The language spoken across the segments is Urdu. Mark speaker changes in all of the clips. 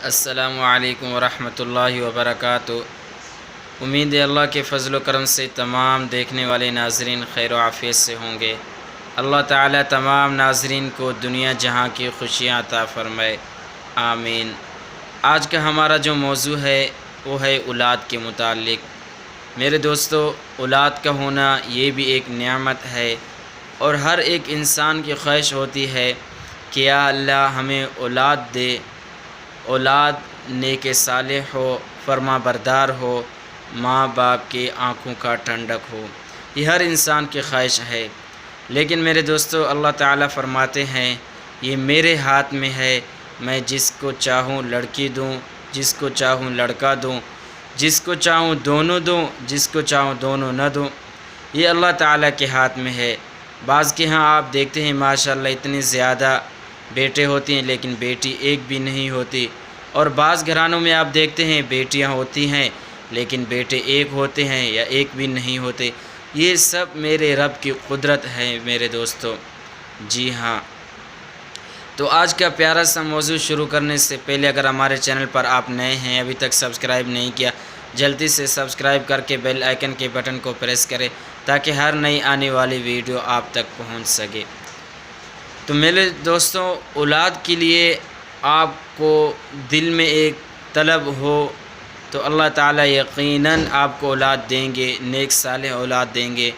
Speaker 1: السلام علیکم ورحمۃ اللہ وبرکاتہ۔ امید ہے اللہ کے فضل و کرم سے تمام دیکھنے والے ناظرین خیر و عافیت سے ہوں گے۔ اللہ تعالیٰ تمام ناظرین کو دنیا جہاں کی خوشیاں عطا فرمائے، آمین۔ آج کا ہمارا جو موضوع ہے وہ ہے اولاد کے متعلق۔ میرے دوستو، اولاد کا ہونا یہ بھی ایک نعمت ہے، اور ہر ایک انسان کی خواہش ہوتی ہے کہ یا اللہ ہمیں اولاد دے، اولاد نیک صالح ہو، فرما بردار ہو، ماں باپ کی آنکھوں کا ٹھنڈک ہو۔ یہ ہر انسان کی خواہش ہے، لیکن میرے دوستو اللہ تعالیٰ فرماتے ہیں یہ میرے ہاتھ میں ہے، میں جس کو چاہوں لڑکی دوں، جس کو چاہوں لڑکا دوں، جس کو چاہوں دونوں دوں، جس کو چاہوں دونوں نہ دوں۔ یہ اللہ تعالیٰ کے ہاتھ میں ہے۔ بعض کے ہاں آپ دیکھتے ہیں ماشاءاللہ اتنے زیادہ بیٹے ہوتے ہیں لیکن بیٹی ایک بھی نہیں ہوتی، اور بعض گھرانوں میں آپ دیکھتے ہیں بیٹیاں ہوتی ہیں لیکن بیٹے ایک ہوتے ہیں یا ایک بھی نہیں ہوتے۔ یہ سب میرے رب کی قدرت ہے میرے دوستو۔ جی ہاں، تو آج کا پیارا سا موضوع شروع کرنے سے پہلے اگر ہمارے چینل پر آپ نئے ہیں، ابھی تک سبسکرائب نہیں کیا، جلدی سے سبسکرائب کر کے بیل آئیکن کے بٹن کو پریس کریں تاکہ ہر نئی آنے والی ویڈیو آپ تک پہنچ سکے۔ تو میرے دوستوں، اولاد کے لیے آپ کو دل میں ایک طلب ہو تو اللہ تعالیٰ یقیناً آپ کو اولاد دیں گے، نیک صالح اولاد دیں گے۔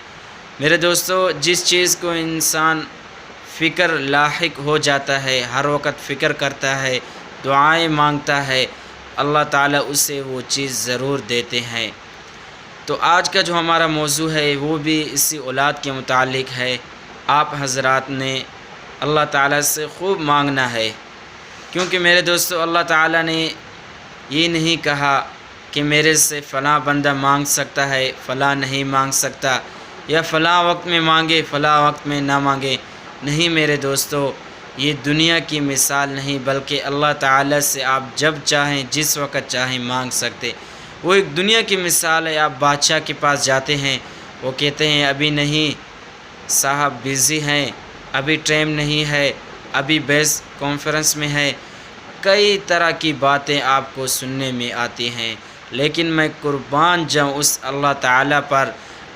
Speaker 1: میرے دوستو، جس چیز کو انسان فکر لاحق ہو جاتا ہے، ہر وقت فکر کرتا ہے، دعائیں مانگتا ہے، اللہ تعالیٰ اسے وہ چیز ضرور دیتے ہیں۔ تو آج کا جو ہمارا موضوع ہے وہ بھی اسی اولاد کے متعلق ہے۔ آپ حضرات نے اللہ تعالیٰ سے خوب مانگنا ہے، کیونکہ میرے دوستو اللہ تعالیٰ نے یہ نہیں کہا کہ میرے سے فلاں بندہ مانگ سکتا ہے، فلاں نہیں مانگ سکتا، یا فلاں وقت میں مانگے فلاں وقت میں نہ مانگے۔ نہیں میرے دوستو، یہ دنیا کی مثال نہیں، بلکہ اللہ تعالیٰ سے آپ جب چاہیں جس وقت چاہیں مانگ سکتے۔ وہ ایک دنیا کی مثال ہے۔ آپ بادشاہ کے پاس جاتے ہیں، وہ کہتے ہیں ابھی نہیں صاحب، بزی ہیں، ابھی ٹائم نہیں ہے، ابھی بیس کانفرنس میں ہے۔ کئی طرح کی باتیں آپ کو سننے میں آتی ہیں، لیکن میں قربان جاؤں اس اللہ تعالیٰ پر،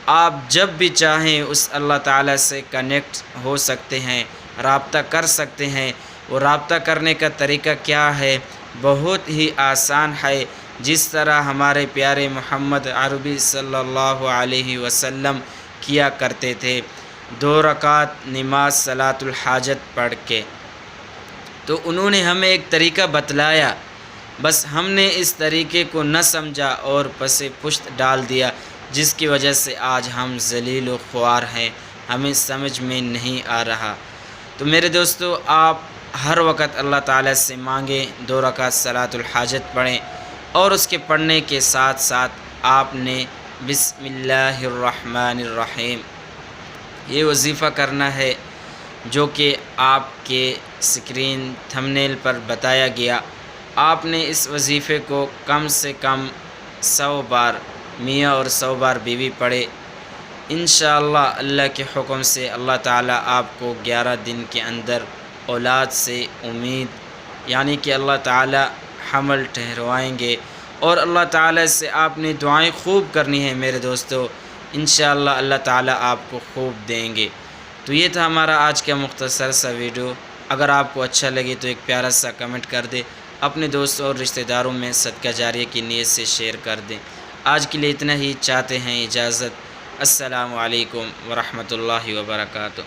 Speaker 1: آپ جب بھی چاہیں اس اللہ تعالیٰ سے کنیکٹ ہو سکتے ہیں، رابطہ کر سکتے ہیں۔ وہ رابطہ کرنے کا طریقہ کیا ہے؟ بہت ہی آسان ہے، جس طرح ہمارے پیارے محمد عربی صلی اللہ علیہ وسلم کیا کرتے تھے، 2 رکعت نماز صلاۃ الحاجت پڑھ کے۔ تو انہوں نے ہمیں ایک طریقہ بتلایا، بس ہم نے اس طریقے کو نہ سمجھا اور پس پشت ڈال دیا، جس کی وجہ سے آج ہم ذلیل و خوار ہیں، ہمیں سمجھ میں نہیں آ رہا۔ تو میرے دوستو، آپ ہر وقت اللہ تعالیٰ سے مانگیں، 2 رکعت صلاۃ الحاجت پڑھیں، اور اس کے پڑھنے کے ساتھ ساتھ آپ نے بسم اللہ الرحمن الرحیم یہ وظیفہ کرنا ہے، جو کہ آپ کے سکرین تھمبنیل پر بتایا گیا۔ آپ نے اس وظیفے کو کم سے کم 100 بار میاں اور 100 بار بیوی پڑھے۔ انشاءاللہ اللہ کے حکم سے اللہ تعالیٰ آپ کو 11 دن کے اندر اولاد سے امید، یعنی کہ اللہ تعالیٰ حمل ٹھہروائیں گے، اور اللہ تعالیٰ سے آپ نے دعائیں خوب کرنی ہیں میرے دوستو، انشاءاللہ اللہ تعالیٰ آپ کو خوب دیں گے۔ تو یہ تھا ہمارا آج کا مختصر سا ویڈیو۔ اگر آپ کو اچھا لگے تو ایک پیارا سا کمنٹ کر دیں، اپنے دوستوں اور رشتہ داروں میں صدقہ جاریہ کی نیت سے شیئر کر دیں۔ آج کے لیے اتنا ہی، چاہتے ہیں اجازت۔ السلام علیکم ورحمۃ اللہ وبرکاتہ۔